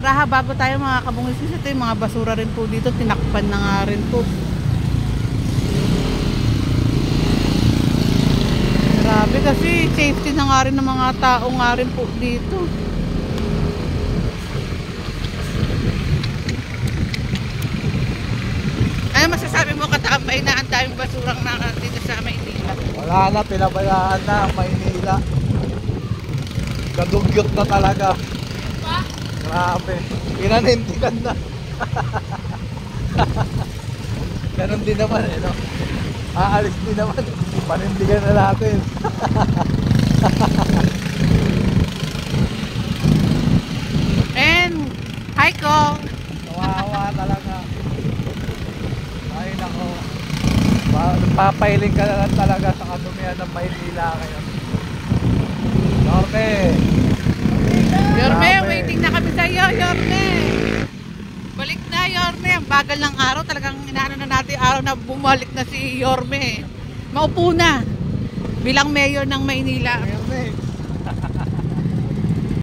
Raha, bago tayo mga kabungis, ito yung mga basura rin po dito, tinakpan na nga rin po. Grabe kasi safety na nga rin ng mga tao nga rin po dito. Ano masasabi mo katambay na ang daming basurang na dito sa Maynila? Wala na, pinabayaan na ang Maynila. Kadugyot na talaga. Grabe, pinanindigan na. Ganon din naman eh, no? Aalis din naman, panindigan na natin. And, hi Kong! Kawawa talaga. Ay nako, papailing ka na lang talaga sa kadumihan ng Maynila ngayon. Yorme! Yorme, waiting na kami sa'yo, Yorme! Balik na, Yorme. Ang bagal ng araw. Talagang inaano na natin araw na bumalik na si Yorme. Maupo na bilang mayor ng Maynila. Yorme!